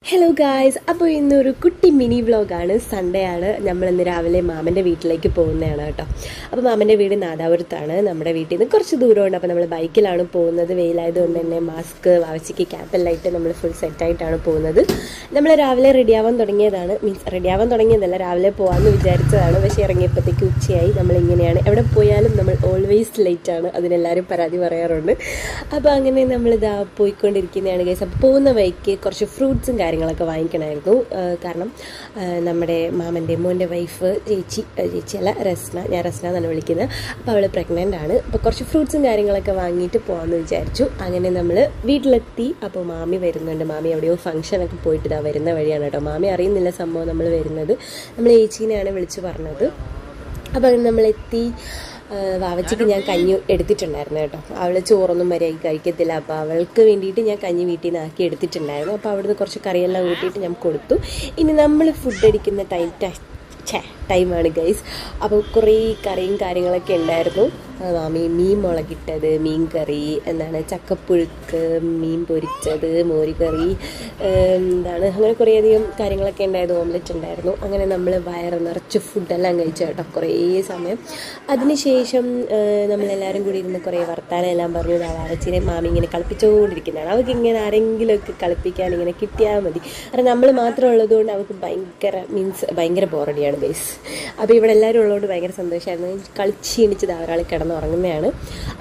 Hello guys, അപ്പോൾ ഇന്നൊരു കുട്ടി മിനി വ്ളോഗാണ്. സൺഡേ ആണ്. നമ്മളിന്ന് രാവിലെ മാമൻ്റെ വീട്ടിലേക്ക് പോകുന്നതാണ് കേട്ടോ. അപ്പോൾ മാമൻ്റെ വീട് നാദാപുരത്താണ്. നമ്മുടെ വീട്ടിൽ നിന്ന് കുറച്ച് ദൂരമുണ്ട്. അപ്പോൾ നമ്മൾ ബൈക്കിലാണ് പോകുന്നത്. വെയിലായതുകൊണ്ട് തന്നെ മാസ്ക് വാവച്ചിക്ക് ക്യാപ്പെല്ലാം ഇട്ട് നമ്മൾ ഫുൾ സെറ്റായിട്ടാണ് പോകുന്നത്. നമ്മൾ രാവിലെ റെഡിയാവാൻ തുടങ്ങിയതാണ്. റെഡിയാവാൻ തുടങ്ങിയതല്ല, രാവിലെ പോകാമെന്ന് വിചാരിച്ചതാണ്. പക്ഷേ ഇറങ്ങിയപ്പോഴത്തേക്ക് ഉച്ചയായി. നമ്മളിങ്ങനെയാണ്, എവിടെ പോയാലും നമ്മൾ ഓൾവേസ് ലേറ്റാണ്. അതിനെല്ലാവരും പരാതി പറയാറുണ്ട്. അപ്പോൾ അങ്ങനെ നമ്മളിതാ പോയിക്കൊണ്ടിരിക്കുന്നതാണ് ഗൈസ്. അപ്പോൾ പോകുന്ന വഴിക്ക് കുറച്ച് ഫ്രൂട്ട്സും കാര്യങ്ങളൊക്കെ വാങ്ങിക്കണമായിരുന്നു. കാരണം നമ്മുടെ മാമൻ്റെ മോൻ്റെ വൈഫ് ചേച്ചിയല്ല റസ്ന, ഞാൻ റസ്ന എന്നാണ് വിളിക്കുന്നത്. അപ്പോൾ അവൾ പ്രഗ്നൻ്റ് ആണ്. അപ്പോൾ കുറച്ച് ഫ്രൂട്ട്സും കാര്യങ്ങളൊക്കെ വാങ്ങിയിട്ട് പോകാമെന്ന് വിചാരിച്ചു. അങ്ങനെ നമ്മൾ വീട്ടിലെത്തി. അപ്പോൾ മാമി വരുന്നുണ്ട്. മാമി എവിടെയോ ഫംഗ്ഷനൊക്കെ പോയിട്ട് ഇതാ വരുന്ന വഴിയാണ് കേട്ടോ. മാമി അറിയുന്നില്ല സംഭവം നമ്മൾ വരുന്നത്. നമ്മൾ ചേച്ചീനെയാണ് വിളിച്ച് പറഞ്ഞത്. അപ്പോൾ അങ്ങനെ നമ്മളെത്തി. വാവച്ചിക്ക് ഞാൻ കഞ്ഞി എടുത്തിട്ടുണ്ടായിരുന്നു കേട്ടോ. അവൾ ചോറൊന്നും മര്യാദയ്ക്ക് കഴിക്കത്തില്ല. അപ്പോൾ അവൾക്ക് വേണ്ടിയിട്ട് ഞാൻ കഞ്ഞി വീട്ടിൽ നിന്ന് ആക്കി എടുത്തിട്ടുണ്ടായിരുന്നു. അപ്പോൾ അവിടുന്ന് കുറച്ച് കറിയെല്ലാം കൂട്ടിയിട്ട് ഞാൻ കൊടുത്തു. ഇനി നമ്മൾ ഫുഡ് അടിക്കുന്ന ടൈമാണ് ഗൈസ്. അപ്പോൾ കുറേ കറിയും കാര്യങ്ങളൊക്കെ ഉണ്ടായിരുന്നു. മാമി മീൻ മുളകിട്ടത്, മീൻ കറി, ചക്കപ്പുഴുക്ക്, മീൻ പൊരിച്ചത്, മോരുകറി, അങ്ങനെ കുറേയധികം കാര്യങ്ങളൊക്കെ ഉണ്ടായിരുന്നു. ഓംലെറ്റ് ഉണ്ടായിരുന്നു. അങ്ങനെ നമ്മൾ വയറ് നിറച്ച് ഫുഡെല്ലാം കഴിച്ചു കേട്ടോ കുറേ സമയം. അതിനുശേഷം നമ്മളെല്ലാവരും കൂടി ഇരുന്ന് കുറേ വർത്താനം എല്ലാം പറഞ്ഞു. വാവച്ചിനെ മാമി ഇങ്ങനെ കളിപ്പിച്ചുകൊണ്ടിരിക്കുന്നതാണ്. അവൾക്ക് ഇങ്ങനെ ആരെങ്കിലുമൊക്കെ കളിപ്പിക്കാൻ ഇങ്ങനെ കിട്ടിയാൽ മതി. കാരണം നമ്മൾ മാത്രം ഉള്ളതുകൊണ്ട് അവൾക്ക് ഭയങ്കര ബോറടിയാണ് ബേസ്. അപ്പോൾ ഇവിടെ എല്ലാവരും ഉള്ളതുകൊണ്ട് ഭയങ്കര സന്തോഷമായിരുന്നു. കളിച്ചീണിച്ചത് ഒരാൾ കിടന്നുറങ്ങുന്നതാണ്.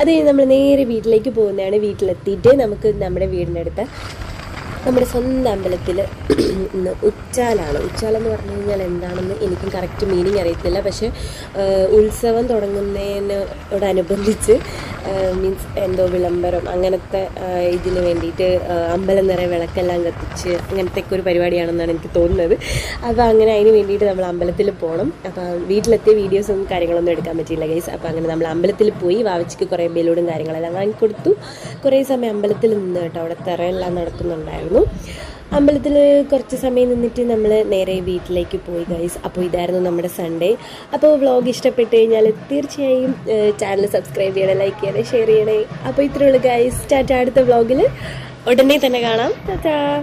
അത് കഴിഞ്ഞ് നമ്മൾ നേരെ വീട്ടിലേക്ക് പോകുന്നതാണ്. വീട്ടിലെത്തിയിട്ട് നമുക്ക് നമ്മുടെ വീടിനടുത്ത് നമ്മുടെ സ്വന്തം അമ്പലത്തിൽ ഇന്ന് ഉച്ചാലാണ്. ഉച്ചാലെന്ന് പറഞ്ഞു കഴിഞ്ഞാൽ എന്താണെന്ന് എനിക്കും കറക്റ്റ് മീനിങ് അറിയത്തില്ല. പക്ഷേ ഉത്സവം തുടങ്ങുന്നതിനോടനുബന്ധിച്ച് എന്തോ വിളംബരം അങ്ങനത്തെ ഇതിന് വേണ്ടിയിട്ട് അമ്പലം നിറയെ വിളക്കെല്ലാം കത്തിച്ച് അങ്ങനത്തെയൊക്കെ ഒരു പരിപാടിയാണെന്നാണ് എനിക്ക് തോന്നുന്നത്. അപ്പോൾ അങ്ങനെ അതിന് വേണ്ടിയിട്ട് നമ്മൾ അമ്പലത്തിൽ പോകണം. അപ്പോൾ വീട്ടിലെത്തിയ വീഡിയോസും കാര്യങ്ങളൊന്നും എടുക്കാൻ പറ്റിയില്ല ഗൈസ്. അപ്പോൾ അങ്ങനെ നമ്മൾ അമ്പലത്തിൽ പോയി വാവച്ചിക്ക് കുറേ ബലൂണും കാര്യങ്ങളെല്ലാം വാങ്ങിക്കൊടുത്തു. കുറേ സമയം അമ്പലത്തിൽ നിന്ന് കേട്ടോ. അവിടെ തെറയെല്ലാം നടക്കുന്നുണ്ടായിരുന്നു. അമ്പലത്തിൽ കുറച്ച് സമയം നിന്നിട്ട് നമ്മൾ നേരെ വീട്ടിലേക്ക് പോയി ഗൈസ്. അപ്പോൾ ഇതായിരുന്നു നമ്മുടെ സൺഡേ. അപ്പോൾ വ്ളോഗ് ഇഷ്ടപ്പെട്ട് കഴിഞ്ഞാൽ തീർച്ചയായും ചാനൽ സബ്സ്ക്രൈബ് ചെയ്യണേ, ലൈക്ക് ചെയ്യണേ, ഷെയർ ചെയ്യണേ. അപ്പോൾ ഇത്രയേ ഉള്ളൂ ഗൈസ്. ടാറ്റ. അടുത്ത വ്ളോഗിൽ ഉടനെ തന്നെ കാണാം. ടാറ്റാ.